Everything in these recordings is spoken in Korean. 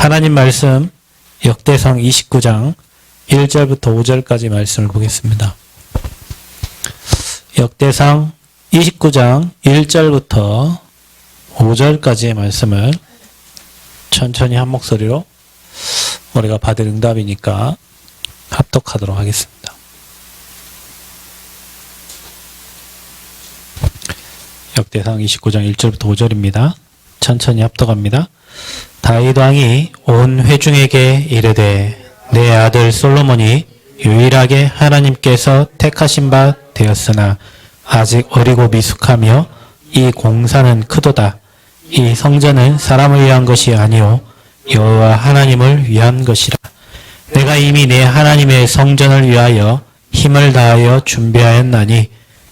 하나님 말씀 역대상 29장 1절부터 5절까지 말씀을 보겠습니다. 역대상 29장 1절부터 5절까지의 말씀을 천천히 한 목소리로 우리가 받을 응답이니까 합독하도록 하겠습니다. 역대상 29장 1절부터 5절입니다. 천천히 합독합니다. 다윗 왕이 온 회중에게 이르되 내 아들 솔로몬이 유일하게 하나님께서 택하신 바 되었으나 아직 어리고 미숙하며 이 공사는 크도다. 이 성전은 사람을 위한 것이 아니요 여호와 하나님을 위한 것이라. 내가 이미 내 하나님의 성전을 위하여 힘을 다하여 준비하였나니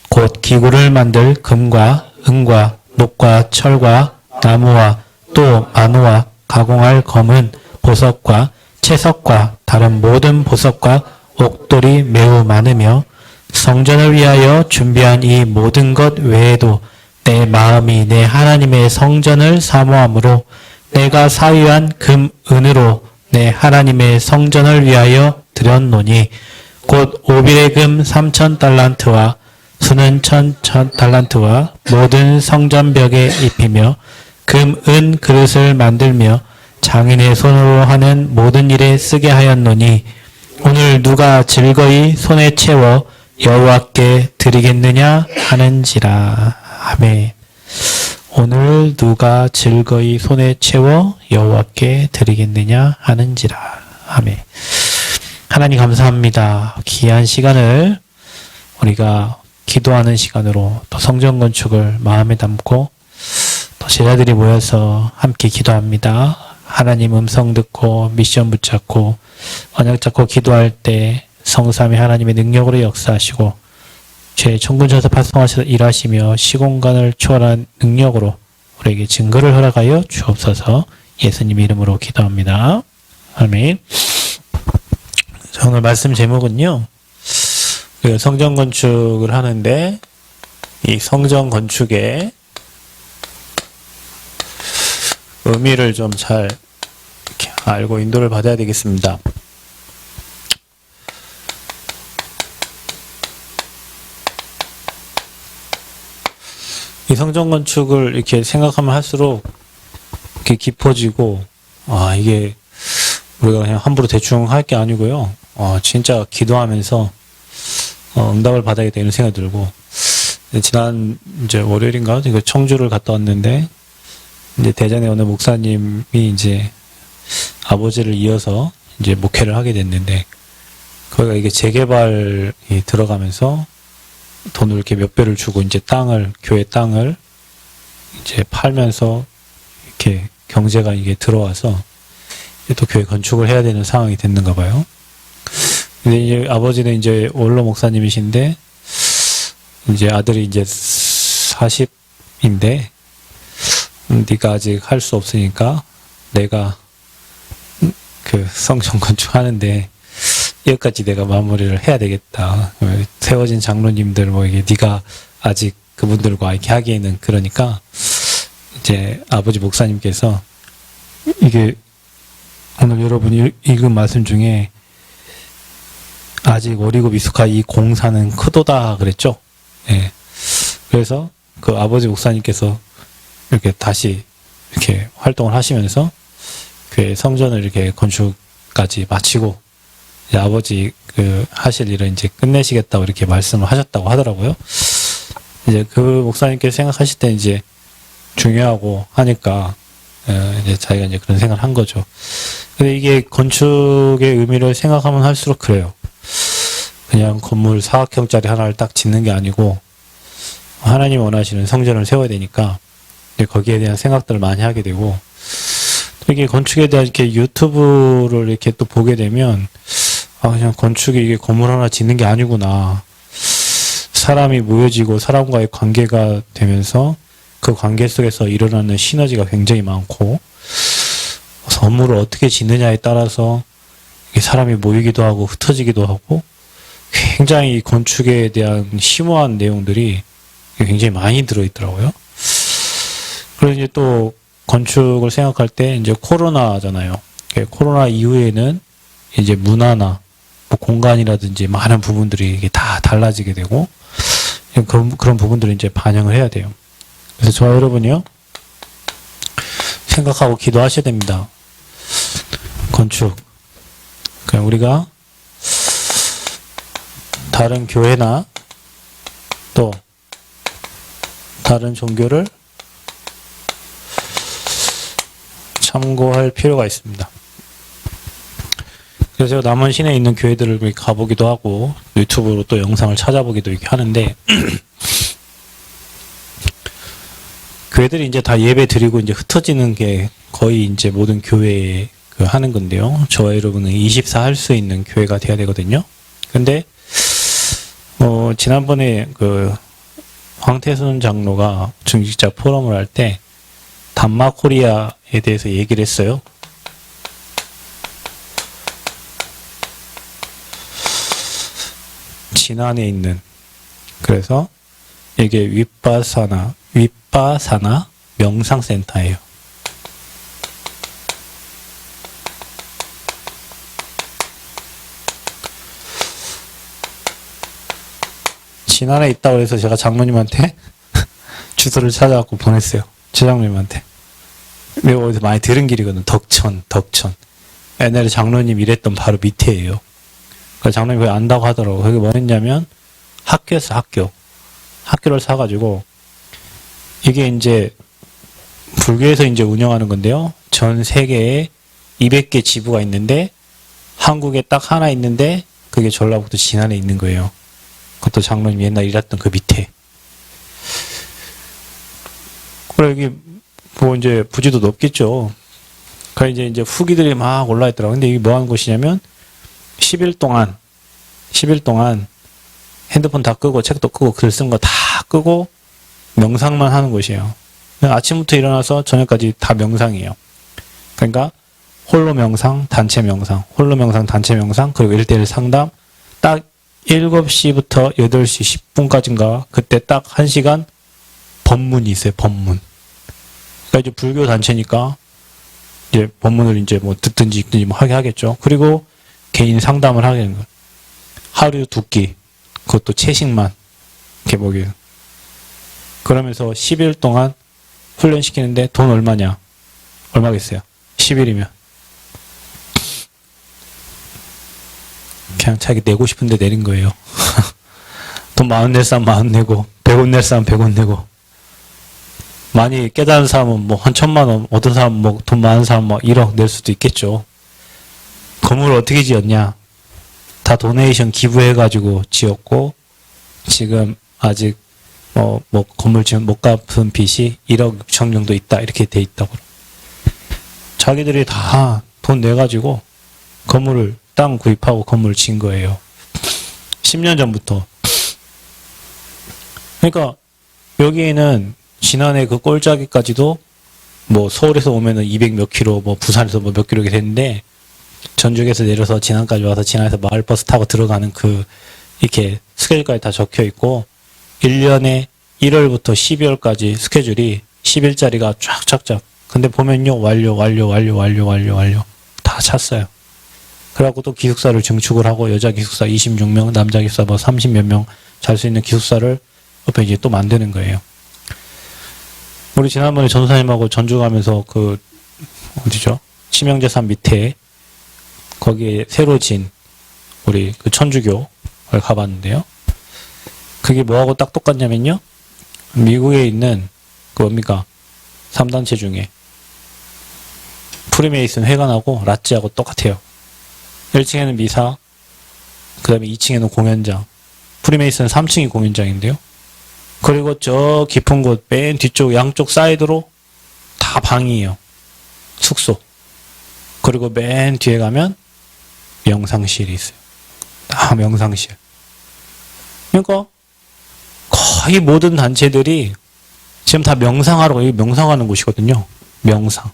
곧 기구를 만들 금과 은과 녹과 철과 나무와 또 만호와 가공할 검은 보석과 채석과 다른 모든 보석과 옥돌이 매우 많으며 성전을 위하여 준비한 이 모든 것 외에도 내 마음이 내 하나님의 성전을 사모함으로 내가 사유한 금, 은으로 내 하나님의 성전을 위하여 드렸노니 곧 오빌의 금 3,000달란트와 수는 1,000달란트와 모든 성전벽에 입히며 금, 은 그릇을 만들며 장인의 손으로 하는 모든 일에 쓰게 하였노니 오늘 누가 즐거이 손에 채워 여호와께 드리겠느냐 하는지라. 아멘. 오늘 누가 즐거이 손에 채워 여호와께 드리겠느냐 하는지라. 아멘. 하나님 감사합니다. 귀한 시간을 우리가 기도하는 시간으로 또 성전 건축을 마음에 담고 또 제자들이 모여서 함께 기도합니다. 하나님 음성 듣고 미션 붙잡고 언약 잡고 기도할 때 성삼위 하나님의 능력으로 역사하시고 죄의 천군천사 파송하셔서 일하시며 시공간을 초월한 능력으로 우리에게 증거를 허락하여 주옵소서. 예수님 이름으로 기도합니다. 아멘. 자, 오늘 말씀 제목은요. 성전 건축을 하는데 이 성전 건축의 의미를 좀 잘 알고 인도를 받아야 되겠습니다. 이 성전 건축을 이렇게 생각하면 할수록 이렇게 깊어지고, 이게 우리가 그냥 함부로 대충 할 게 아니고요. 진짜 기도하면서 응답을 받아야 되는 생각이 들고, 지난 이제 월요일인가 이거 청주를 갔다 왔는데 이제 대전에 오는 목사님이 이제 아버지를 이어서 이제 목회를 하게 됐는데 거기가 이게 재개발이 들어가면서 돈을 이렇게 몇 배를 주고 이제 교회 땅을 이제 팔면서 이렇게 경제가 이게 들어와서 또 교회 건축을 해야 되는 상황이 됐는가 봐요. 근데 이제 아버지는 이제 원로 목사님이신데 이제 아들이 이제 40인데 네가 아직 할 수 없으니까 내가 그 성전 건축하는데 여기까지 내가 마무리를 해야 되겠다. 세워진 장로님들 이게 네가 아직 그분들과 이렇게 하기에는 그러니까 이제 아버지 목사님께서 이게 오늘 여러분이 읽은 말씀 중에 아직 어리고 미숙한 이 공사는 크도다 그랬죠. 예. 그래서 그 아버지 목사님께서 이렇게 다시 이렇게 활동을 하시면서 교회 성전을 이렇게 건축까지 마치고 이제 아버지 하실 일을 이제 끝내시겠다고 이렇게 말씀을 하셨다고 하더라고요. 이제 그 목사님께서 생각하실 때 이제 중요하고 하니까 이제 자기가 이제 그런 생각을 한 거죠. 근데 이게 건축의 의미를 생각하면 할수록 그래요. 그냥 건물 사각형짜리 하나를 딱 짓는 게 아니고 하나님이 원하시는 성전을 세워야 되니까 거기에 대한 생각들을 많이 하게 되고 이게 건축에 대한 이렇게 유튜브를 이렇게 또 보게 되면 그냥 건축이 이게 건물 하나 짓는 게 아니구나. 사람이 모여지고 사람과의 관계가 되면서 그 관계 속에서 일어나는 시너지가 굉장히 많고 건물을 어떻게 짓느냐에 따라서 사람이 모이기도 하고 흩어지기도 하고 굉장히 건축에 대한 심오한 내용들이 굉장히 많이 들어있더라고요. 그래서 이제 또 건축을 생각할 때 이제 코로나잖아요. 코로나 이후에는 이제 문화나 뭐 공간이라든지 많은 부분들이 이게 다 달라지게 되고 그런 부분들을 이제 반영을 해야 돼요. 그래서 저와 여러분이요 생각하고 기도하셔야 됩니다. 건축. 그러니까 우리가 다른 교회나 또 다른 종교를 참고할 필요가 있습니다. 그래서 제가 남원 시내에 있는 교회들을 가보기도 하고 유튜브로 또 영상을 찾아보기도 이렇게 하는데 교회들이 이제 다 예배 드리고 이제 흩어지는 게 거의 이제 모든 교회에 하는 건데요. 저와 여러분은 24 할 수 있는 교회가 돼야 되거든요. 근데 지난번에 황태순 장로가 중직자 포럼을 할 때 담마 코리아에 대해서 얘기를 했어요. 진안에 있는 그래서 이게 윗바사나 명상센터예요. 진안에 있다고 해서 제가 장로님한테 주소를 찾아갖고 보냈어요. 최장로님한테. 내가 어디서 많이 들은 길이거든. 덕천. 옛날에 장로님 일했던 바로 밑에예요. 그래서 장로님이 거기 안다고 하더라고. 거기 뭐 했냐면 학교에서 학교를 사가지고 이게 이제 불교에서 이제 운영하는 건데요. 전 세계에 200개 지부가 있는데 한국에 딱 하나 있는데 그게 전라북도 진안에 있는 거예요. 그것도 장로님 옛날 일했던 그 밑에. 그래 여기 뭐 이제 부지도 높겠죠. 그래 이제 후기들이 막 올라있더라고. 근데 이게 뭐 하는 곳이냐면 10일 동안 핸드폰 다 끄고 책도 끄고 글 쓴 거 다 끄고 명상만 하는 곳이에요. 아침부터 일어나서 저녁까지 다 명상이에요. 그러니까 홀로 명상, 단체 명상, 그리고 1대1 상담 딱 7시부터 8시 10분까지인가 그때 딱 1시간 법문이 있어요. 법문. 그러니까 이제 불교 단체니까 이제 법문을 이제 뭐 듣든지 읽든지 뭐 하게 하겠죠. 그리고 개인 상담을 하게 되는 거예요. 하루 2끼. 그것도 채식만 이렇게 먹여요. 그러면서 10일 동안 훈련시키는데 돈 얼마냐? 얼마겠어요? 10일이면. 그냥 자기 내고 싶은데 내린 거예요. 돈 40 낼 사람 40 내고 100원 낼 사람 100원 내고 많이 깨달은 사람은 뭐 한 1000만 원, 어떤 사람은 뭐 돈 많은 사람은 뭐 1억 낼 수도 있겠죠. 건물을 어떻게 지었냐? 다 도네이션 기부해가지고 지었고 지금 아직 뭐 건물 지금 못 갚은 빚이 1억 6천 정도 있다 이렇게 돼 있다고. 자기들이 다 돈 내가지고 건물을 땅 구입하고 건물을 지은 거예요. 10년 전부터. 그러니까 여기에는 지난해 그 꼴짜기까지도 뭐 서울에서 오면은 200 몇 킬로, 뭐 부산에서 뭐 몇 킬로 이렇게 됐는데 전주에서 내려서 진안까지 와서 진안에서 마을버스 타고 들어가는 그 이렇게 스케줄까지 다 적혀 있고 1년에 1월부터 12월까지 스케줄이 10일짜리가 쫙쫙쫙. 근데 보면요 완료 다 찼어요. 그래갖고 또 기숙사를 증축을 하고 여자 기숙사 26명, 남자 기숙사 뭐 30몇 명 잘 수 있는 기숙사를 옆에 이제 또 만드는 거예요. 우리 지난번에 전사님하고 전주 가면서 그 어디죠? 치명제산 밑에 거기에 새로 진 우리 그 천주교를 가봤는데요. 그게 뭐하고 딱 똑같냐면요. 미국에 있는 그 뭡니까? 3단체 중에 프리메이슨 회관하고 라찌하고 똑같아요. 1층에는 미사, 그 다음에 2층에는 공연장. 프리메이슨은 3층이 공연장인데요. 그리고 저 깊은 곳 맨 뒤쪽 양쪽 사이드로 다 방이에요. 숙소. 그리고 맨 뒤에 가면 명상실이 있어요. 다 명상실. 그러니까 거의 모든 단체들이 지금 다 명상하러 명상하는 곳이거든요. 명상.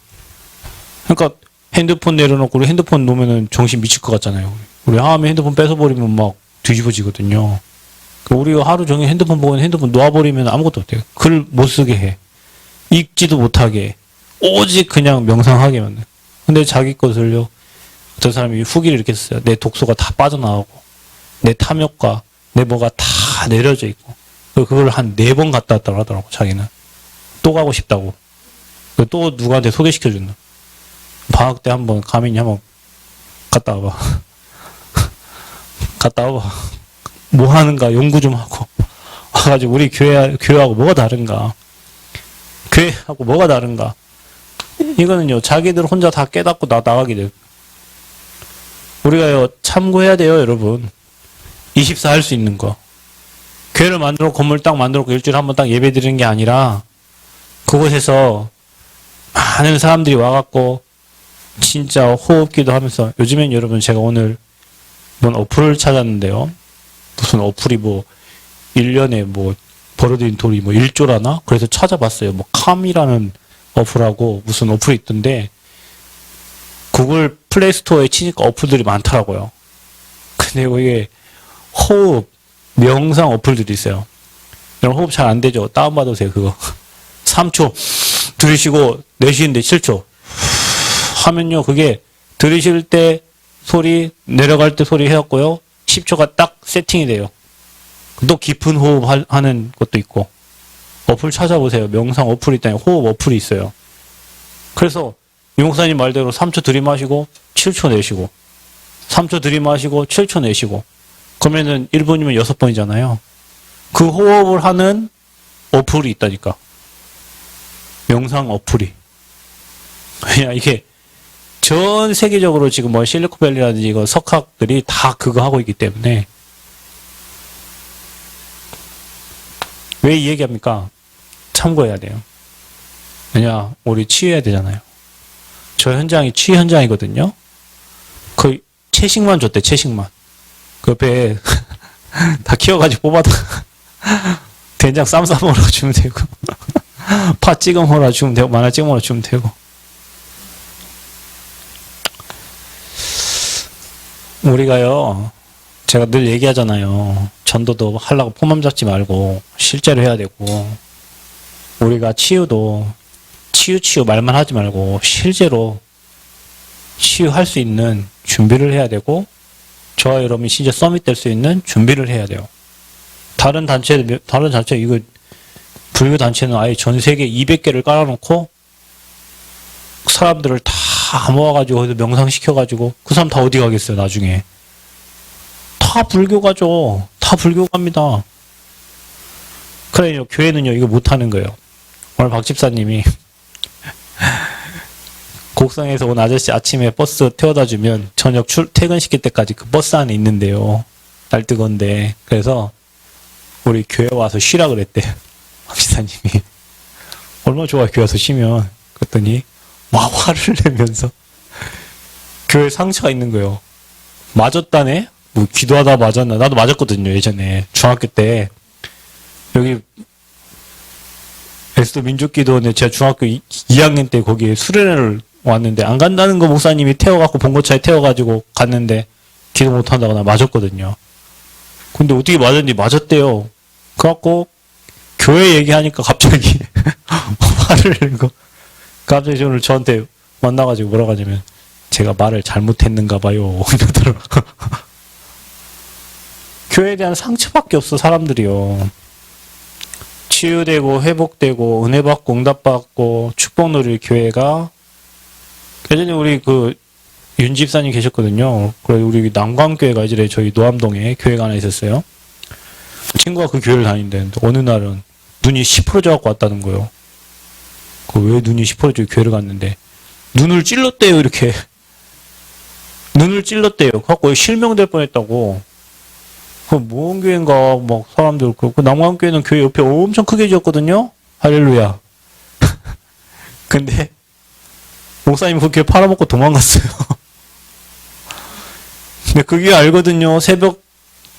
그러니까 핸드폰 내려놓고 우리 핸드폰 놓으면은 정신 미칠 것 같잖아요. 우리 하면 핸드폰 뺏어버리면 막 뒤집어지거든요. 우리가 하루 종일 핸드폰 보고 핸드폰 놓아버리면 아무것도 못해요. 글 못 쓰게 해. 읽지도 못하게 해. 오직 그냥 명상하게 만든. 근데 자기 것을요, 어떤 사람이 후기를 이렇게 썼어요. 내 독소가 다 빠져나오고, 내 탐욕과 내 뭐가 다 내려져 있고, 그걸 한 4번 갔다 왔다고 하더라고, 자기는. 또 가고 싶다고. 또 누구한테 소개시켜준다. 방학 때 한번, 가민이 한번 갔다 와봐. 갔다 와봐. 뭐 하는가 연구 좀 하고. 와가지고 우리 교회하고 뭐가 다른가. 교회하고 뭐가 다른가. 이거는요, 자기들 혼자 다 깨닫고 나가게 돼요. 우리가요, 참고해야 돼요, 여러분. 24 할 수 있는 거. 교회를 만들어, 건물 딱 만들었고 일주일에 한 번 딱 예배 드리는 게 아니라, 그곳에서 많은 사람들이 와갖고, 진짜 호흡기도 하면서, 요즘엔 여러분 제가 오늘 뭔 어플을 찾았는데요. 무슨 어플이 뭐, 1년에 뭐, 벌어들인 돈이 뭐 1조라나? 그래서 찾아봤어요. 뭐, 캄이라는 어플하고 무슨 어플이 있던데, 구글 플레이스토어에 치니까 어플들이 많더라고요. 근데 이게 호흡, 명상 어플들이 있어요. 여러분 호흡 잘 안 되죠? 다운받으세요, 그거. 3초 들이쉬고 내쉬는데 7초 하면요, 그게 들이쉴 때 소리, 내려갈 때 소리 해갖고요, 10초가 딱 세팅이 돼요. 또 깊은 호흡 하는 것도 있고. 어플 찾아보세요. 명상 어플이 있다니, 호흡 어플이 있어요. 그래서 유 목사님 말대로 3초 들이마시고 7초 내쉬고, 3초 들이마시고 7초 내쉬고, 그러면은 1분이면 6번이잖아요. 그 호흡을 하는 어플이 있다니까. 명상 어플이. 그냥 이게 전 세계적으로 지금 뭐 실리콘밸리라든지 이거 석학들이 다 그거 하고 있기 때문에. 왜 이 얘기합니까? 참고해야 돼요. 왜냐, 우리 치유해야 되잖아요. 저 현장이 치유 현장이거든요. 거의 채식만 줬대, 채식만. 그 옆에 다 키워가지고 뽑아다 된장 쌈 싸먹으러 주면 되고, 파 찍어 먹으러 주면 되고, 마늘 찍어 먹으러 주면 되고. 우리가요, 제가 늘 얘기하잖아요. 전도도 하려고 포만 잡지 말고 실제로 해야 되고, 우리가 치유 말만 하지 말고 실제로 치유할 수 있는 준비를 해야 되고, 저와 여러분이 진짜 서밋 될 수 있는 준비를 해야 돼요. 다른 단체, 이거, 불교 단체는 아예 전 세계 200개를 깔아놓고, 사람들을 다 모아가지고, 거기서 명상시켜가지고, 그 사람 다 어디 가겠어요, 나중에. 다 불교 가죠. 다 불교 갑니다. 그래요, 교회는요, 이거 못하는 거예요. 오늘 박 집사님이, 곡성에서 온 아저씨 아침에 버스 태워다 주면 저녁 퇴근시킬 때까지 그 버스 안에 있는데요. 날 뜨건데. 그래서 우리 교회 와서 쉬라 그랬대. 박 지사님이. 얼마나 좋아, 교회 와서 쉬면. 그랬더니 막 화를 내면서 교회 상처가 있는 거예요. 맞았다네? 뭐 기도하다 맞았나? 나도 맞았거든요, 예전에. 중학교 때. 여기 에스도 민족기도원에 제가 중학교 2학년 때 거기에 수련회를 왔는데, 안 간다는 거 목사님이 태워갖고 봉고차에 태워가지고 갔는데 기도 못한다고 나 맞았거든요. 근데 어떻게 맞았는지 맞았대요. 그래갖고 교회 얘기하니까 갑자기 화를 내고, 갑자기 오늘 저한테 만나가지고 뭐라고 하냐면, 제가 말을 잘못했는가 봐요 이러더라고. 교회에 대한 상처밖에 없어, 사람들이요. 치유되고 회복되고 은혜받고 응답받고 축복 누릴 교회가, 예전에 우리 그 윤 집사님 계셨거든요. 그래서 우리 남광교회가 이제 저희 노암동에 교회가 하나 있었어요. 친구가 그 교회를 다니는데 어느 날은 눈이 시퍼러져 갖고 왔다는 거예요. 그 왜 눈이 시퍼러져 교회를 갔는데 눈을 찔렀대요, 이렇게. 눈을 찔렀대요. 갖고 실명될 뻔했다고. 그 뭔 교회인가 막 사람들 그렇고, 남광교회는 교회 옆에 엄청 크게 지었거든요. 할렐루야. 근데 목사님 그 교회 팔아먹고 도망갔어요. 근데 그게 알거든요. 새벽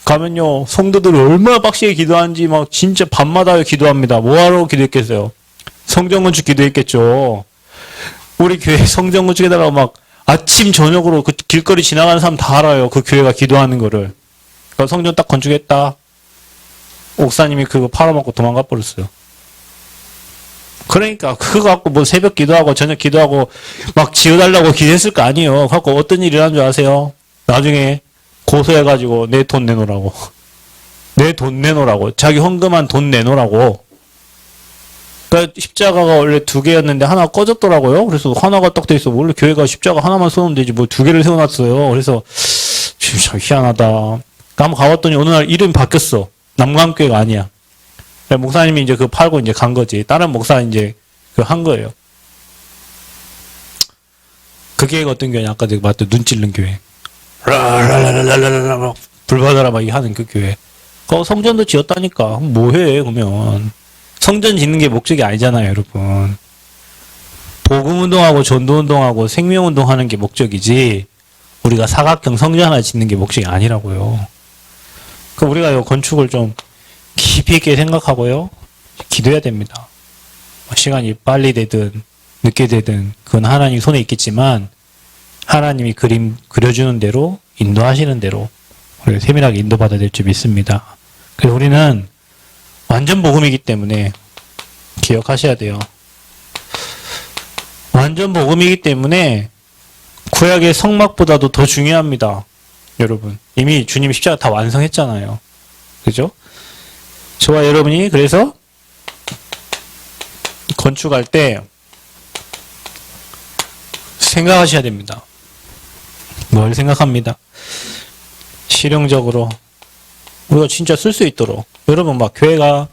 가면요, 성도들이 얼마나 빡시게 기도하는지 막 진짜 밤마다 기도합니다. 뭐하러 기도했겠어요? 성전건축 기도했겠죠. 우리 교회 성전건축에다가 막 아침 저녁으로 그 길거리 지나가는 사람 다 알아요. 그 교회가 기도하는 거를. 그러니까 성전 딱 건축했다. 목사님이 그거 팔아먹고 도망가 버렸어요. 그러니까 그거 갖고 뭐 새벽 기도하고 저녁 기도하고 막 지어달라고 기도했을 거 아니에요. 갖고 어떤 일이 일어난 줄 아세요? 나중에 고소해가지고 내 돈 내놓으라고. 내 돈 내놓으라고. 자기 헌금한 돈 내놓으라고. 그러니까 십자가가 원래 2개였는데 하나 꺼졌더라고요. 그래서 하나가 딱 돼 있어. 원래 교회가 십자가 하나만 세우면 되지 뭐 2개를 세워놨어요. 그래서 진짜 희한하다. 한번 가봤더니 어느 날 이름이 바뀌었어. 남강교회가 아니야. 목사님이 이제 그거 팔고 이제 간 거지. 다른 목사 이제 그 한 거예요. 그 교회가 어떤 교회냐? 아까 내가 말했던 눈 찔른 교회. 라라라라라라라 불 받아라 막 하는 그 교회. 성전도 지었다니까. 뭐해 그러면. 성전 짓는 게 목적이 아니잖아요, 여러분. 복음운동하고 전도운동하고 생명운동하는 게 목적이지 우리가 사각형 성전 하나 짓는 게 목적이 아니라고요. 그러니까 우리가 이 건축을 좀 깊이 있게 생각하고요. 기도해야 됩니다. 시간이 빨리 되든 늦게 되든 그건 하나님 손에 있겠지만 하나님이 그림 그려주는 대로 인도하시는 대로 우리가 세밀하게 인도받아야 될 줄 믿습니다. 그래서 우리는 완전 복음이기 때문에 기억하셔야 돼요. 완전 복음이기 때문에 구약의 성막보다도 더 중요합니다. 여러분 이미 주님이 십자가 다 완성했잖아요. 그죠? 저와 여러분이 그래서 건축할 때 생각하셔야 됩니다. 뭘 생각합니다. 실용적으로 우리가 진짜 쓸 수 있도록. 여러분 막 교회가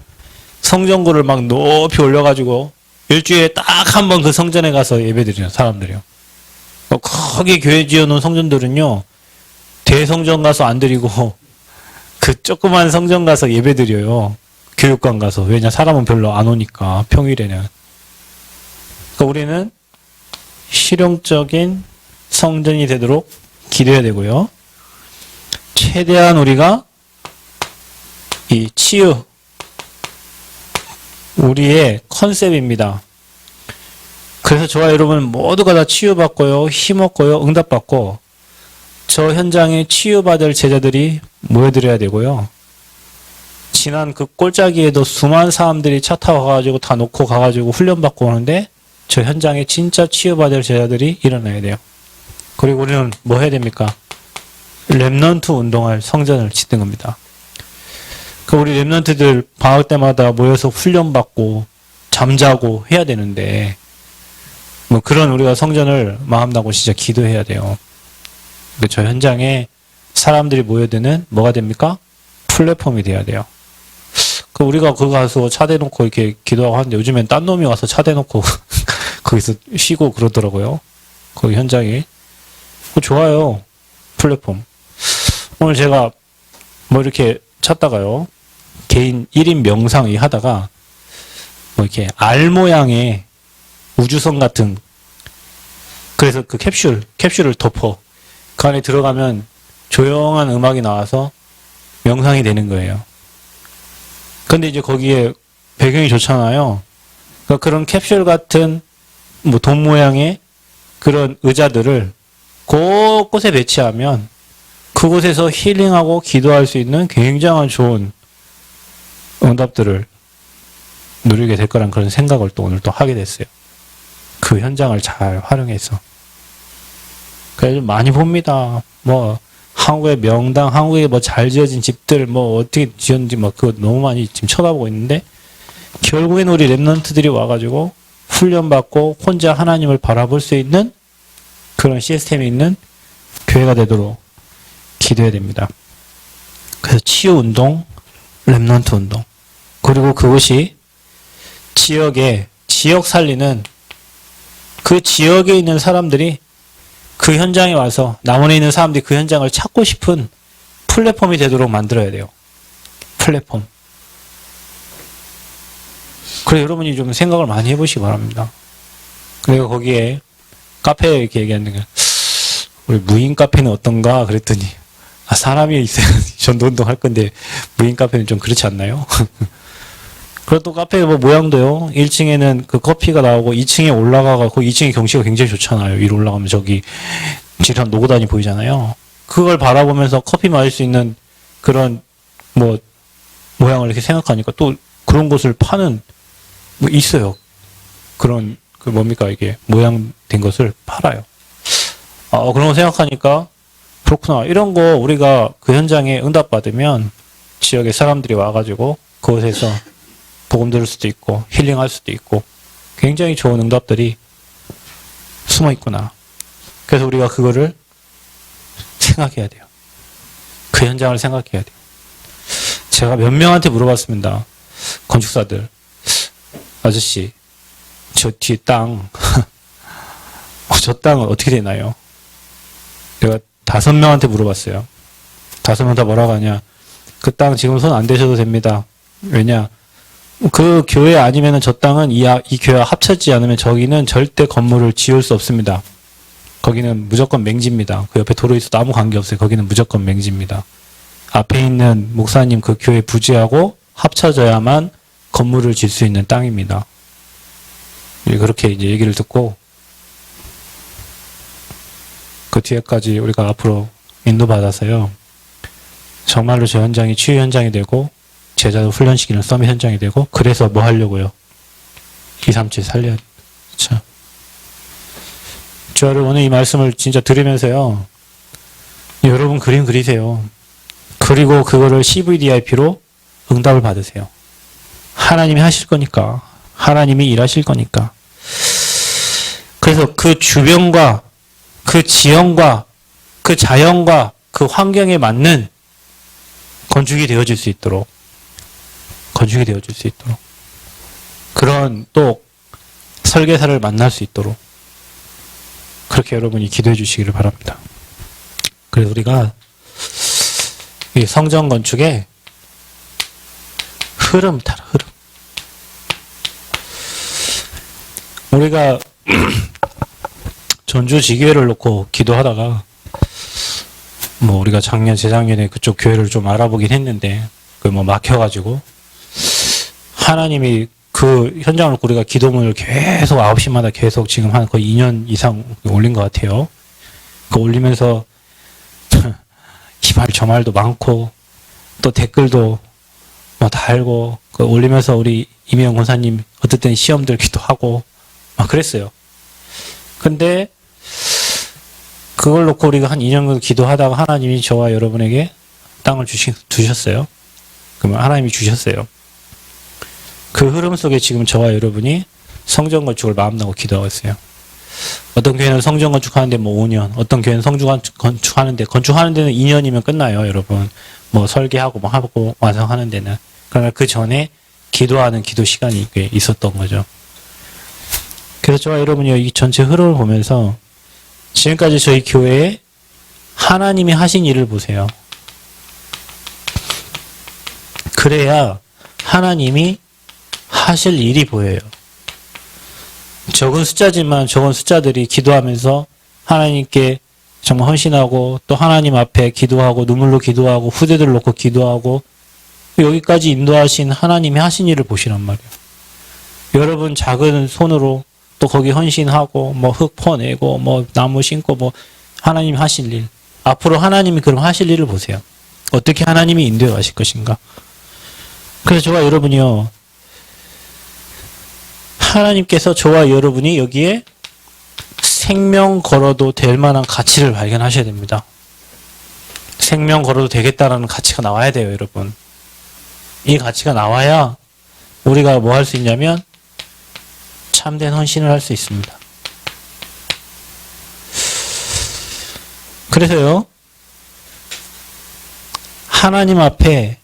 성전구를 막 높이 올려가지고 일주일에 딱 한 번 그 성전에 가서 예배드리는 사람들이요. 크게 교회 지어놓은 성전들은요 대성전 가서 안 드리고 그 조그만 성전 가서 예배드려요. 교육관 가서. 왜냐 사람은 별로 안 오니까 평일에는. 그러니까 우리는 실용적인 성전이 되도록 기도해야 되고요. 최대한 우리가 이 치유 우리의 컨셉입니다. 그래서 저와 여러분 모두가 다 치유받고요. 힘없고요. 응답받고 저 현장에 치유받을 제자들이 모여들어야 되고요. 지난 그 꼴짜기에도 수많은 사람들이 차 타고 가가지고 다 놓고 가가지고 훈련받고 오는데 저 현장에 진짜 치유받을 제자들이 일어나야 돼요. 그리고 우리는 뭐 해야 됩니까? 렘넌트 운동할 성전을 짓는 겁니다. 우리 렘넌트들 방학 때마다 모여서 훈련받고 잠자고 해야 되는데 뭐 그런 우리가 성전을 마음나고 진짜 기도해야 돼요. 저 현장에 사람들이 모여드는 뭐가 됩니까? 플랫폼이 돼야 돼요. 우리가 그거 가서 차 대놓고 이렇게 기도하고 하는데 요즘엔 딴 놈이 와서 차 대놓고 거기서 쉬고 그러더라고요. 거기 현장에. 좋아요. 플랫폼. 오늘 제가 뭐 이렇게 찾다가요. 개인 1인 명상 하다가 뭐 이렇게 알 모양의 우주선 같은 그래서 그 캡슐을 덮어 그 안에 들어가면 조용한 음악이 나와서 명상이 되는 거예요. 근데 이제 거기에 배경이 좋잖아요. 그러니까 그런 캡슐 같은 뭐 돈 모양의 그런 의자들을 곳곳에 배치하면 그곳에서 힐링하고 기도할 수 있는 굉장한 좋은 응답들을 누리게 될 거란 그런 생각을 또 오늘 또 하게 됐어요. 그 현장을 잘 활용해서. 그래서 많이 봅니다. 뭐 한국의 명당, 한국에 뭐 잘 지어진 집들 뭐 어떻게 지었는지 뭐 그거 너무 많이 지금 쳐다보고 있는데 결국엔 우리 렘넌트들이 와가지고 훈련받고 혼자 하나님을 바라볼 수 있는 그런 시스템이 있는 교회가 되도록 기도해야 됩니다. 그래서 치유 운동, 렘넌트 운동. 그리고 그것이 지역 살리는 그 지역에 있는 사람들이 그 현장에 와서 남원에 있는 사람들이 그 현장을 찾고 싶은 플랫폼이 되도록 만들어야 돼요. 플랫폼. 그래서 여러분이 좀 생각을 많이 해보시기 바랍니다. 그리고 거기에 카페에 이렇게 얘기하는 게 우리 무인 카페는 어떤가 그랬더니 사람이 있어야 전도운동 할 건데 무인 카페는 좀 그렇지 않나요? 그리고 또 카페 뭐 모양도요. 1층에는 그 커피가 나오고 2층에 올라가고 거기 2층의 경치가 굉장히 좋잖아요. 위로 올라가면 저기 지리산 노고단이 보이잖아요. 그걸 바라보면서 커피 마실 수 있는 그런 모양을 이렇게 생각하니까 또 그런 곳을 파는 뭐 있어요. 그런 그 뭡니까 이게 모양된 것을 팔아요. 그런 거 생각하니까 그렇구나. 이런 거 우리가 그 현장에 응답받으면 지역의 사람들이 와가지고 그곳에서 복음 들을 수도 있고 힐링할 수도 있고 굉장히 좋은 응답들이 숨어 있구나. 그래서 우리가 그거를 생각해야 돼요. 그 현장을 생각해야 돼요. 제가 몇 명한테 물어봤습니다. 건축사들. 아저씨, 저 뒤에 땅, 저 땅은 어떻게 되나요? 내가 5명한테 물어봤어요. 5명 다 뭐라고 하냐. 그 땅 지금 손 안 대셔도 됩니다. 왜냐? 그 교회 아니면은 저 땅은 이 교회와 합쳐지지 않으면 저기는 절대 건물을 지을 수 없습니다. 거기는 무조건 맹지입니다. 그 옆에 도로 있어도 아무 관계 없어요. 거기는 무조건 맹지입니다. 앞에 있는 목사님 그 교회 부지하고 합쳐져야만 건물을 질 수 있는 땅입니다. 그렇게 이제 얘기를 듣고 그 뒤에까지 우리가 앞으로 인도받아서요. 정말로 저 현장이 치유 현장이 되고 제자도 훈련시키는 서밋 현장이 되고 그래서 뭐 하려고요? 237 살려야 돼요. 그렇죠? 저 여러분 오늘 이 말씀을 진짜 들으면서요. 여러분 그림 그리세요. 그리고 그거를 CVDIP로 응답을 받으세요. 하나님이 하실 거니까. 하나님이 일하실 거니까. 그래서 그 주변과 그 지형과 그 자연과 그 환경에 맞는 건축이 되어질 수 있도록 그런 또 설계사를 만날 수 있도록 그렇게 여러분이 기도해 주시기를 바랍니다. 그래서 우리가 이 성전 건축의 흐름 따라 흐름. 우리가 전주 지교회를 놓고 기도하다가 뭐 우리가 재작년에 그쪽 교회를 좀 알아보긴 했는데 그 뭐 막혀가지고 하나님이 그 현장을 놓고 우리가 기도문을 계속 9시마다 계속 지금 한 거의 2년 이상 올린 것 같아요. 그 올리면서 이 말 저 말도 많고 또 댓글도 뭐 달고 그 올리면서 우리 이미영 권사님 어떨 땐 시험 들기도 하고 막 그랬어요. 근데 그걸 놓고 우리가 한 2년 정도 기도하다가 하나님이 저와 여러분에게 땅을 주셨어요. 그러면 하나님이 주셨어요. 그 흐름 속에 지금 저와 여러분이 성전 건축을 마음나고 기도하고 있어요. 어떤 교회는 성전 건축하는데 뭐 5년, 어떤 교회는 성전 건축하는데 2년이면 끝나요, 여러분. 뭐 설계하고 뭐 하고 완성하는 데는. 그러나 그 전에 기도하는 기도 시간이 꽤 있었던 거죠. 그래서 저와 여러분이 이 전체 흐름을 보면서 지금까지 저희 교회에 하나님이 하신 일을 보세요. 그래야 하나님이 하실 일이 보여요. 적은 숫자지만 적은 숫자들이 기도하면서 하나님께 정말 헌신하고 또 하나님 앞에 기도하고 눈물로 기도하고 후대들 놓고 기도하고 여기까지 인도하신 하나님이 하신 일을 보시란 말이에요. 여러분 작은 손으로 또 거기 헌신하고 뭐 흙 퍼내고 뭐 나무 심고 뭐 하나님 하실 일. 앞으로 하나님이 그럼 하실 일을 보세요. 어떻게 하나님이 인도해 가실 것인가. 그래서 저와 여러분이요. 하나님께서 저와 여러분이 여기에 생명 걸어도 될 만한 가치를 발견하셔야 됩니다. 생명 걸어도 되겠다라는 가치가 나와야 돼요, 여러분. 이 가치가 나와야 우리가 뭐 할 수 있냐면 참된 헌신을 할 수 있습니다. 그래서요, 하나님 앞에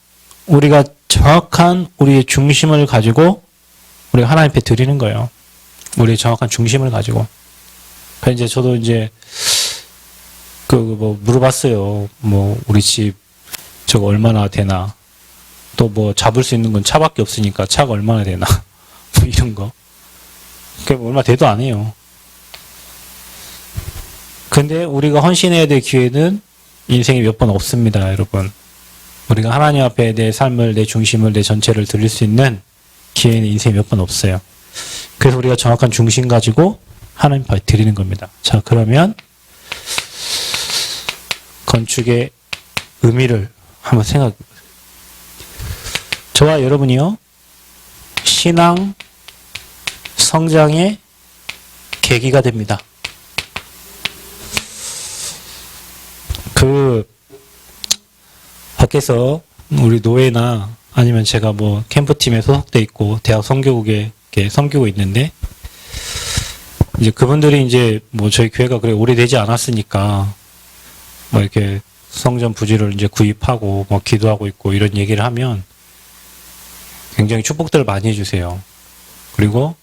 우리가 정확한 우리의 중심을 가지고 우리가 하나님 앞에 드리는 거예요. 우리의 정확한 중심을 가지고. 그래서 이제 저도 이제 뭐 물어봤어요. 뭐 우리 집 저거 얼마나 되나. 또 뭐 잡을 수 있는 건 차밖에 없으니까 차가 얼마나 되나. 뭐 이런 거. 그게 얼마 돼도 안 해요. 근데 우리가 헌신해야 될 기회는 인생에 몇 번 없습니다, 여러분. 우리가 하나님 앞에 내 삶을, 내 중심을, 내 전체를 드릴 수 있는 기회는 인생에 몇 번 없어요. 그래서 우리가 정확한 중심 가지고 하나님 앞에 드리는 겁니다. 자, 그러면 건축의 의미를 한번 생각해 보세요. 저와 여러분이요, 신앙, 성장의 계기가 됩니다. 그 밖에서 우리 노예나 아니면 제가 뭐 캠프팀에 소속돼 있고 대학 선교국에 이렇게 섬기고 있는데 이제 그분들이 이제 뭐 저희 교회가 그래 오래되지 않았으니까 뭐 이렇게 성전 부지를 이제 구입하고 뭐 기도하고 있고 이런 얘기를 하면 굉장히 축복들을 많이 해주세요. 그리고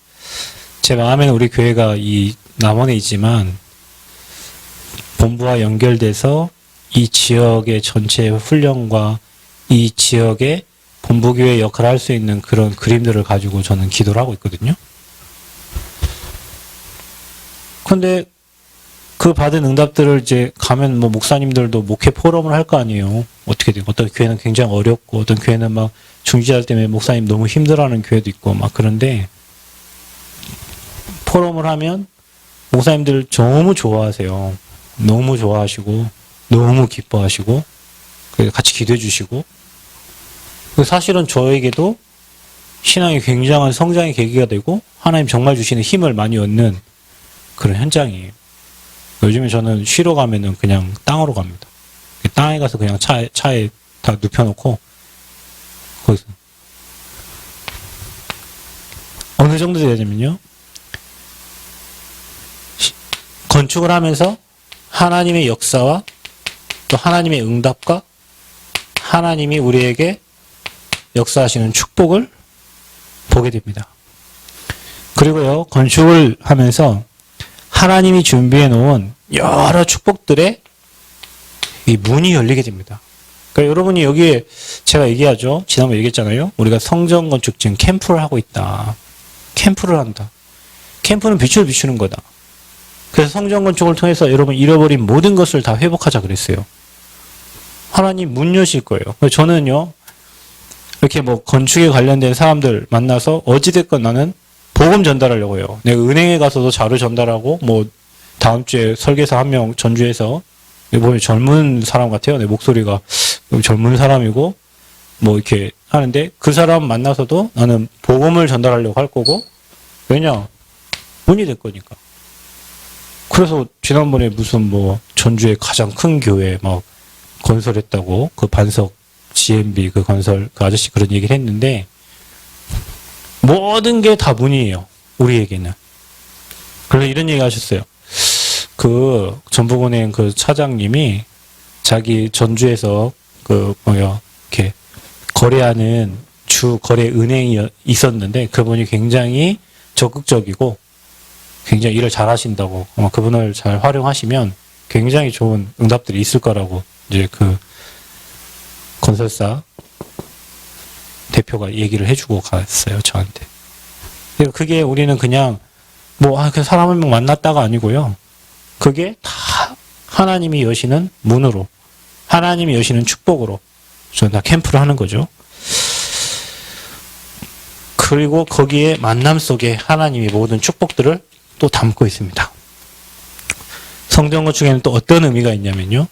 제 마음에는 우리 교회가 이 남원에 있지만 본부와 연결돼서 이 지역의 전체 훈련과 이 지역의 본부교회 역할을 할 수 있는 그런 그림들을 가지고 저는 기도를 하고 있거든요. 근데 그 받은 응답들을 이제 가면 뭐 목사님들도 목회 포럼을 할 거 아니에요. 어떻게 돼요? 어떤 교회는 굉장히 어렵고 어떤 교회는 막 중지자 때문에 목사님 너무 힘들어하는 교회도 있고 막 그런데 포럼을 하면 목사님들 너무 좋아하세요. 너무 좋아하시고 너무 기뻐하시고 같이 기도해 주시고 사실은 저에게도 신앙이 굉장한 성장의 계기가 되고 하나님 정말 주시는 힘을 많이 얻는 그런 현장이에요. 요즘에 저는 쉬러 가면은 그냥 땅으로 갑니다. 땅에 가서 그냥 차에 다 눕혀놓고 거기서 어느 정도 되냐면요. 건축을 하면서 하나님의 역사와 또 하나님의 응답과 하나님이 우리에게 역사하시는 축복을 보게 됩니다. 그리고요, 건축을 하면서 하나님이 준비해 놓은 여러 축복들의 이 문이 열리게 됩니다. 그러니까 여러분이 여기에 제가 얘기하죠. 지난번에 얘기했잖아요. 우리가 성전 건축 지금 캠프를 하고 있다. 캠프를 한다. 캠프는 빛을 비추는 거다. 그래서 성전 건축을 통해서 여러분 잃어버린 모든 것을 다 회복하자 그랬어요. 하나님 문 여실 거예요. 그래서 저는요, 이렇게 뭐 건축에 관련된 사람들 만나서 어찌됐건 나는 복음 전달하려고 해요. 내가 은행에 가서도 자료 전달하고, 뭐, 다음 주에 설계사 한 명 전주에서, 보면 젊은 사람 같아요. 내 목소리가 젊은 사람이고, 뭐 이렇게 하는데, 그 사람 만나서도 나는 복음을 전달하려고 할 거고, 왜냐? 문이 될 거니까. 그래서 지난번에 무슨 뭐, 전주의 가장 큰 교회 막 건설했다고, 그 반석 GMB 그 건설, 그 아저씨 그런 얘기를 했는데, 모든 게 다 문이에요. 우리에게는. 그래서 이런 얘기 하셨어요. 그 전북은행 그 차장님이 자기 전주에서 이렇게 거래하는 주 거래 은행이 있었는데 그분이 굉장히 적극적이고 굉장히 일을 잘 하신다고 아마 그분을 잘 활용하시면 굉장히 좋은 응답들이 있을 거라고 이제 그 건설사 대표가 얘기를 해주고 갔어요, 저한테. 그게 우리는 그냥, 그 사람 한 명 만났다가 아니고요. 그게 다 하나님이 여시는 문으로, 하나님이 여시는 축복으로, 저는 다 캠프를 하는 거죠. 그리고 거기에 만남 속에 하나님이 모든 축복들을 또 담고 있습니다. 성전 건축에는 또 어떤 의미가 있냐면요.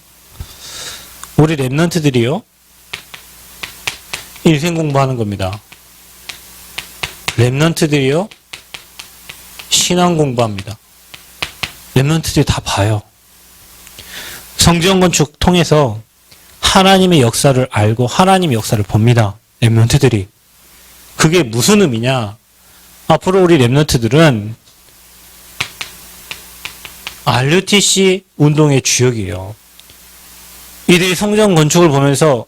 우리 랩런트들이요. 인생 공부하는 겁니다. 랩런트들이요. 신앙 공부합니다. 랩런트들이 다 봐요. 성전 건축 통해서 하나님의 역사를 알고 하나님의 역사를 봅니다. 랩런트들이. 그게 무슨 의미냐? 앞으로 우리 랩런트들은 RUTC 운동의 주역이에요. 이들이 성전 건축을 보면서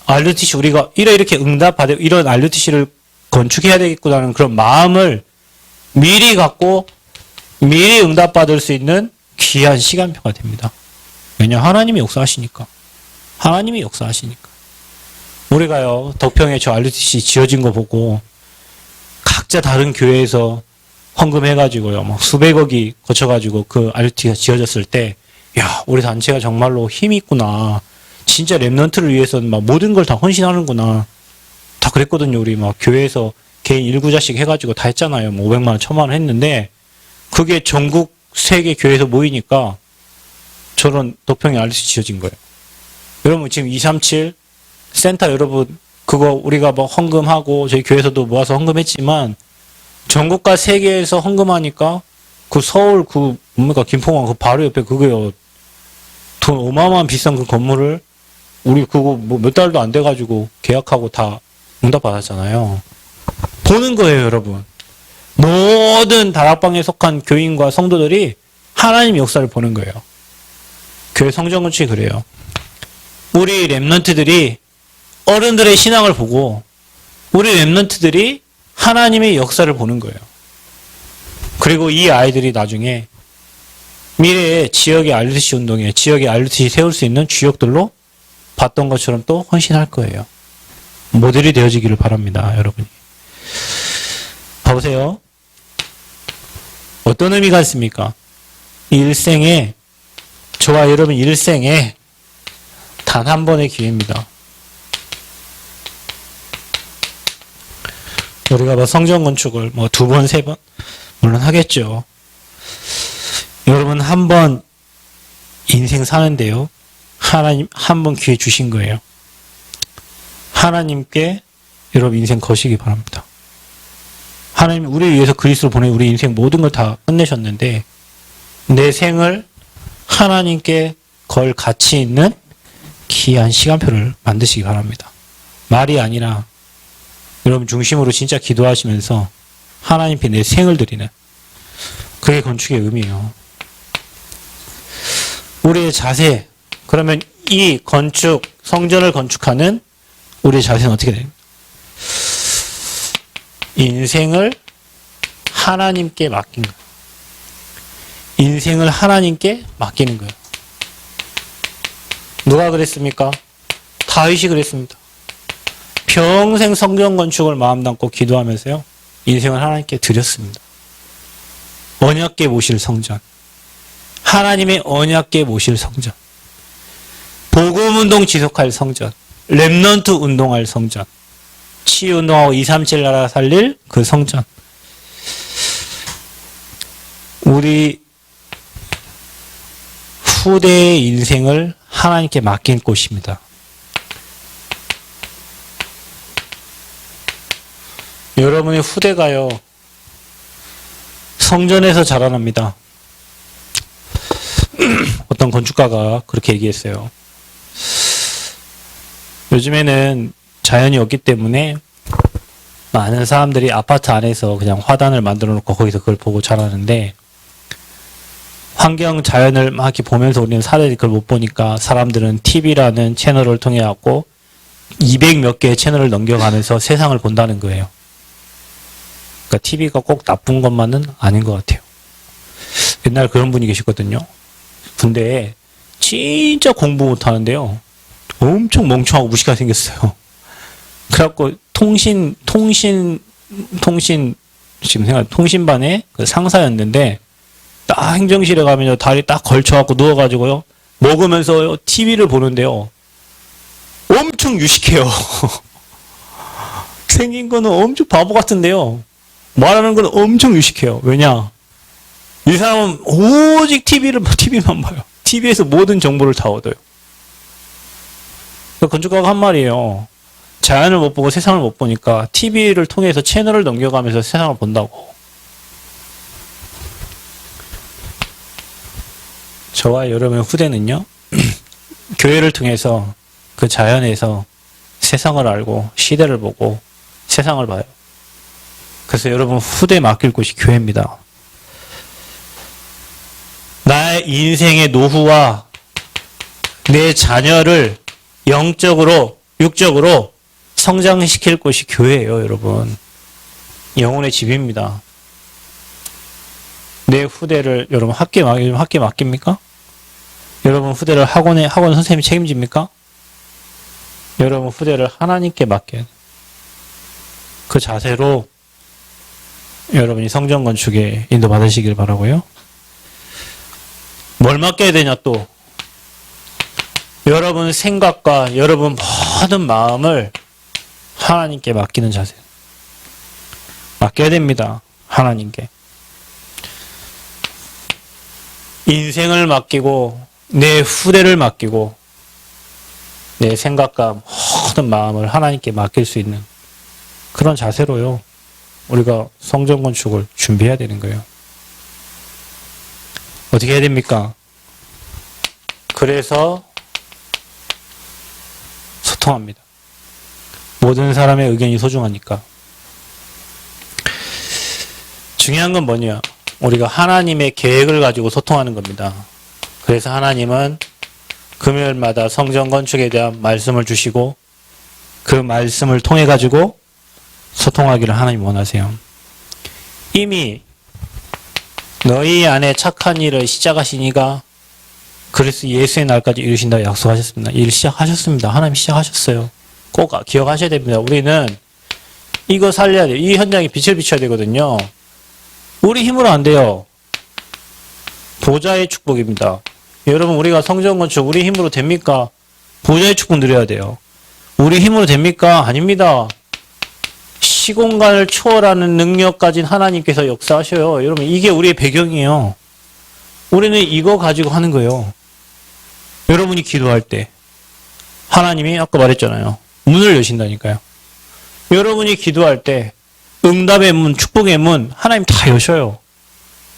RUTC 우리가 이렇게 응답받아 이런 RUTC를 건축해야 되겠구나는 그런 마음을 미리 갖고 미리 응답받을 수 있는 귀한 시간표가 됩니다. 왜냐? 하나님이 역사하시니까. 하나님이 역사하시니까. 우리가요, 덕평에 저 RUTC 지어진 거 보고 각자 다른 교회에서 헌금해가지고요, 막 수백억이 거쳐가지고 그 RUTC가 지어졌을 때, 야, 우리 단체가 정말로 힘이 있구나. 진짜 랩런트를 위해서는 막 모든 걸 다 헌신하는구나. 다 그랬거든요. 우리 막 교회에서 개인 일구자씩 해가지고 다 했잖아요. 뭐 500만 원, 1000만 원 했는데, 그게 전국 세계 교회에서 모이니까 저런 덕평에 RUTC 지어진 거예요. 여러분 지금 237 센터 여러분 그거 우리가 뭐 헌금하고 저희 교회에서도 모아서 헌금했지만 전국과 세계에서 헌금하니까 그 서울 그 뭡니까 김포공항 그 바로 옆에 그거요. 돈 어마어마한 비싼 그 건물을 우리 그거 뭐 몇 달도 안 돼가지고 계약하고 다 응답 받았잖아요. 보는 거예요, 여러분. 모든 다락방에 속한 교인과 성도들이 하나님 역사를 보는 거예요. 교회 성전 건축이 그래요. 우리 렘넌트들이 어른들의 신앙을 보고 우리 렘넌트들이 하나님의 역사를 보는 거예요. 그리고 이 아이들이 나중에 미래에 지역의 RUTC 운동에 지역의 RUTC 세울 수 있는 주역들로 봤던 것처럼 또 헌신할 거예요. 모델이 되어지기를 바랍니다, 여러분이. 봐보세요. 어떤 의미가 있습니까? 일생에, 저와 여러분 일생에 단 한 번의 기회입니다. 우리가 뭐 성전 건축을 뭐 2번, 3번, 물론 하겠죠. 여러분 한 번 인생 사는데요. 하나님 한 번 기회 주신 거예요. 하나님께 여러분 인생 거시기 바랍니다. 하나님 우리를 위해서 그리스도를 보내 우리 인생 모든 걸 다 끝내셨는데 내 생을 하나님께 걸 가치 있는 귀한 시간표를 만드시기 바랍니다. 말이 아니라 여러분 중심으로 진짜 기도하시면서 하나님께 내 생을 드리는 그게 건축의 의미예요. 우리의 자세, 그러면 이 건축, 성전을 건축하는 우리의 자세는 어떻게 됩니까? 인생을 하나님께 맡긴 거예요. 인생을 하나님께 맡기는 거예요. 누가 그랬습니까? 다윗이 그랬습니다. 평생 성전 건축을 마음 담고 기도하면서요. 인생을 하나님께 드렸습니다. 언약궤 모실 성전. 하나님의 언약궤 모실 성전. 복음운동 지속할 성전. 렘넌트 운동할 성전. 치유운동하고 237 나라 살릴 그 성전. 우리 후대의 인생을 하나님께 맡긴 곳입니다. 여러분의 후대가요. 성전에서 자라납니다. 어떤 건축가가 그렇게 얘기했어요. 요즘에는 자연이 없기 때문에 많은 사람들이 아파트 안에서 그냥 화단을 만들어 놓고 거기서 그걸 보고 자라는데 환경 자연을 막 이렇게 보면서 우리는 사람들이 그걸 못 보니까 사람들은 TV라는 채널을 통해 갖고 200 몇 개의 채널을 넘겨가면서 세상을 본다는 거예요. 그러니까 TV가 꼭 나쁜 것만은 아닌 것 같아요. 옛날 그런 분이 계셨거든요. 군대에 진짜 공부 못하는데요. 엄청 멍청하고 무식하게 생겼어요. 그래갖고 지금 생각 통신반에 그 상사였는데 딱 행정실에 가면요 다리 딱 걸쳐갖고 누워가지고요 먹으면서 TV를 보는데요. 엄청 유식해요. 생긴 거는 엄청 바보 같은데요. 말하는 건 엄청 유식해요. 왜냐? 이 사람은 오직 TV만 봐요. TV에서 모든 정보를 다 얻어요. 건축가가 한 말이에요. 자연을 못 보고 세상을 못 보니까 TV를 통해서 채널을 넘겨가면서 세상을 본다고. 저와 여러분의 후대는요. 교회를 통해서 그 자연에서 세상을 알고 시대를 보고 세상을 봐요. 그래서 여러분 후대에 맡길 곳이 교회입니다. 나의 인생의 노후와 내 자녀를 영적으로 육적으로 성장시킬 곳이 교회예요, 여러분. 영혼의 집입니다. 내 후대를 여러분 학교에 맡깁니까? 여러분 후대를 학원 선생님이 책임집니까? 여러분 후대를 하나님께 맡겨야 돼요. 그 자세로 여러분이 성전 건축에 인도받으시길 바라고요. 뭘 맡겨야 되냐 또. 여러분 생각과 여러분 모든 마음을 하나님께 맡기는 자세. 맡겨야 됩니다. 하나님께. 인생을 맡기고 내 후대를 맡기고 내 생각과 모든 마음을 하나님께 맡길 수 있는 그런 자세로요. 우리가 성전 건축을 준비해야 되는 거예요. 어떻게 해야 됩니까? 그래서 소통합니다. 모든 사람의 의견이 소중하니까. 중요한 건 뭐냐? 우리가 하나님의 계획을 가지고 소통하는 겁니다. 그래서 하나님은 금요일마다 성전 건축에 대한 말씀을 주시고 그 말씀을 통해 가지고 소통하기를 하나님 원하세요. 이미 너희 안에 착한 일을 시작하시니가 그리스도 예수의 날까지 이루신다 약속하셨습니다. 일 시작하셨습니다. 하나님 시작하셨어요. 꼭 기억하셔야 됩니다. 우리는 이거 살려야 돼요. 이 현장에 빛을 비춰야 되거든요. 우리 힘으로 안 돼요. 보좌의 축복입니다. 여러분, 우리가 성전 건축 우리 힘으로 됩니까? 보좌의 축복 누려야 돼요. 우리 힘으로 됩니까? 아닙니다. 시공간을 초월하는 능력 가진 하나님께서 역사하셔요. 여러분, 이게 우리의 배경이에요. 우리는 이거 가지고 하는 거예요. 여러분이 기도할 때 하나님이 아까 말했잖아요. 문을 여신다니까요. 여러분이 기도할 때 응답의 문, 축복의 문 하나님 다 여셔요.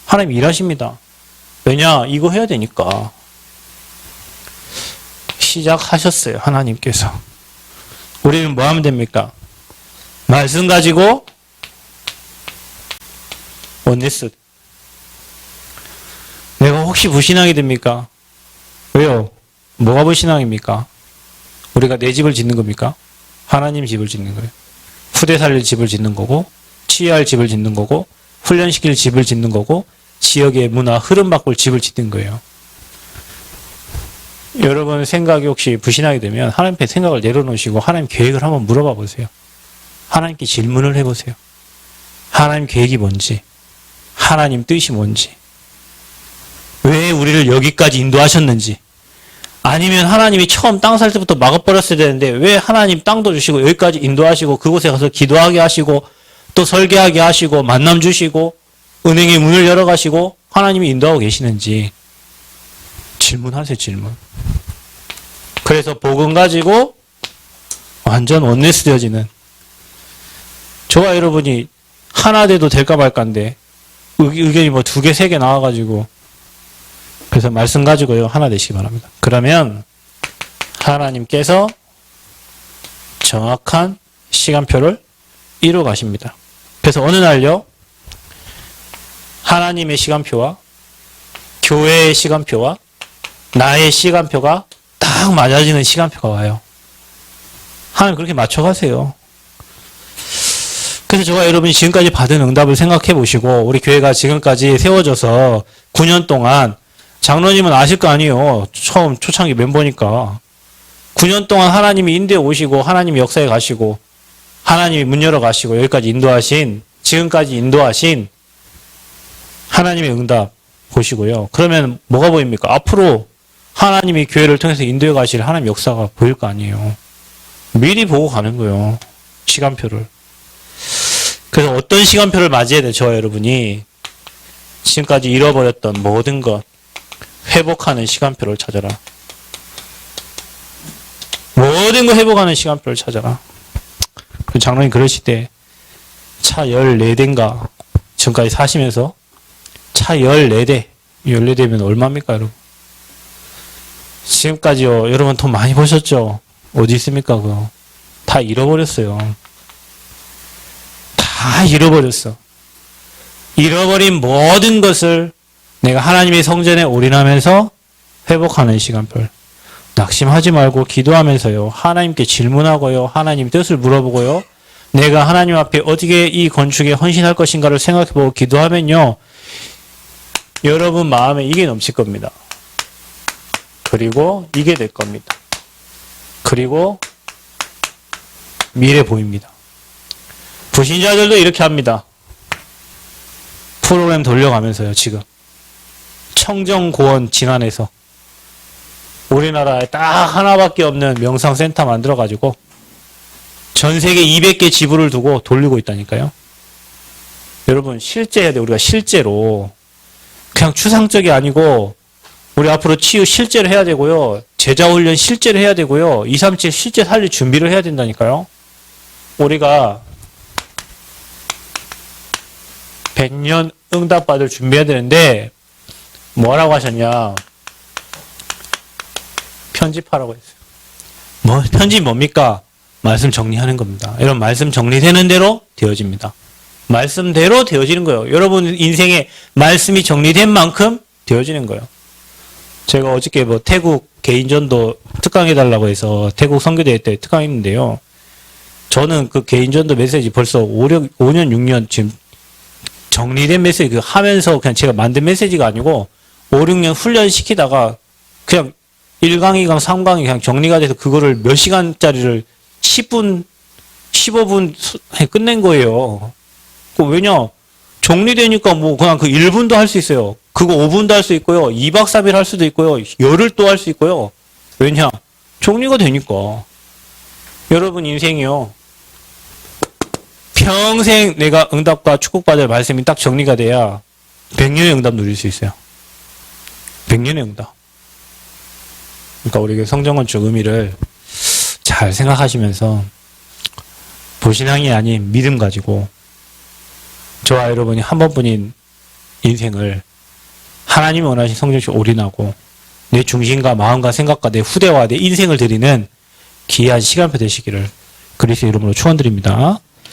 하나님 일하십니다. 왜냐? 이거 해야 되니까. 시작하셨어요. 하나님께서. 우리는 뭐 하면 됩니까? 말씀 가지고 원네스. 내가 혹시 불신앙이 됩니까? 왜요? 뭐가 불신앙입니까? 우리가 내 집을 짓는 겁니까? 하나님 집을 짓는 거예요. 후대 살릴 집을 짓는 거고, 치유할 집을 짓는 거고, 훈련시킬 집을 짓는 거고, 지역의 문화, 흐름 바꿀 집을 짓는 거예요. 여러분 생각이 혹시 불신하게 되면 하나님께 생각을 내려놓으시고 하나님 계획을 한번 물어봐 보세요. 하나님께 질문을 해보세요. 하나님 계획이 뭔지, 하나님 뜻이 뭔지, 왜 우리를 여기까지 인도하셨는지, 아니면 하나님이 처음 땅 살 때부터 막아버렸어야 되는데 왜 하나님 땅도 주시고 여기까지 인도하시고 그곳에 가서 기도하게 하시고 또 설계하게 하시고 만남 주시고 은행의 문을 열어가시고 하나님이 인도하고 계시는지 질문하세요. 질문. 그래서 복음 가지고 완전 원네스 되어지는, 저와 여러분이 하나 돼도 될까 말까인데 의견이 뭐 2개, 3개 나와가지고, 그래서 말씀 가지고요 하나 되시기 바랍니다. 그러면 하나님께서 정확한 시간표를 이루어 가십니다. 그래서 어느 날요 하나님의 시간표와 교회의 시간표와 나의 시간표가 딱 맞아지는 시간표가 와요. 하나님 그렇게 맞춰가세요. 그래서 저와 여러분이 지금까지 받은 응답을 생각해 보시고, 우리 교회가 지금까지 세워져서 9년 동안, 장로님은 아실 거 아니에요. 처음 초창기 멤버니까. 9년 동안 하나님이 인도해 오시고 하나님이 역사에 가시고 하나님이 문 열어 가시고 여기까지 인도하신, 지금까지 인도하신 하나님의 응답 보시고요. 그러면 뭐가 보입니까? 앞으로 하나님이 교회를 통해서 인도해 가실 하나님 역사가 보일 거 아니에요. 미리 보고 가는 거예요. 시간표를. 그래서 어떤 시간표를 맞이해야 돼요? 저와 여러분이 지금까지 잃어버렸던 모든 것 회복하는 시간표를 찾아라. 모든 거 회복하는 시간표를 찾아라. 장로님 그러실 때 차 14대인가 지금까지 사시면서 차 14대, 14대면 얼마입니까 여러분? 지금까지요 여러분 돈 많이 버셨죠? 어디 있습니까 그거? 다 잃어버렸어요. 다 잃어버렸어. 잃어버린 모든 것을 내가 하나님의 성전에 올인하면서 회복하는 시간별. 낙심하지 말고 기도하면서요. 하나님께 질문하고요. 하나님 뜻을 물어보고요. 내가 하나님 앞에 어떻게 이 건축에 헌신할 것인가를 생각해보고 기도하면요. 여러분 마음에 이게 넘칠 겁니다. 그리고 이게 될 겁니다. 그리고 미래 보입니다. 불신자들도 이렇게 합니다. 프로그램 돌려가면서요. 지금 청정고원 진안에서 우리나라에 딱 하나밖에 없는 명상센터 만들어가지고 전 세계 200개 지부를 두고 돌리고 있다니까요. 여러분 실제 해야 돼요. 우리가 실제로 그냥 추상적이 아니고 우리 앞으로 치유 실제로 해야 되고요. 제자훈련 실제로 해야 되고요. 237 실제 살릴 준비를 해야 된다니까요. 우리가 100년 응답받을 준비해야 되는데 뭐라고 하셨냐? 편집하라고 했어요. 편집 뭡니까? 말씀 정리하는 겁니다. 여러분 말씀 정리되는 대로 되어집니다. 말씀대로 되어지는 거예요. 여러분 인생에 말씀이 정리된 만큼 되어지는 거예요. 제가 어저께 태국 개인전도 특강해달라고 해서 태국 선교대회 때 특강했는데요. 저는 그 개인전도 메시지 벌써 5년, 6년 지금 정리된 메시지 하면서 그냥 제가 만든 메시지가 아니고 5, 6년 훈련시키다가 그냥 1강, 2강, 3강이 그냥 정리가 돼서 그거를 몇 시간짜리를 10분, 15분 끝낸 거예요. 왜냐? 정리되니까 그냥 그 1분도 할 수 있어요. 그거 5분도 할 수 있고요. 2박 3일 할 수도 있고요. 열흘 또 할 수 있고요. 왜냐? 정리가 되니까. 여러분 인생이요. 평생 내가 응답과 축복받을 말씀이 딱 정리가 돼야 100년의 응답 누릴 수 있어요. 100년의 응답. 그러니까 우리 성전건축 의미를 잘 생각하시면서 불신앙이 아닌 믿음 가지고 저와 여러분이 한 번뿐인 인생을 하나님이 원하신 성전식 올인하고 내 중심과 마음과 생각과 내 후대와 내 인생을 드리는 귀한 시간표 되시기를 그리스도의 이름으로 축원드립니다.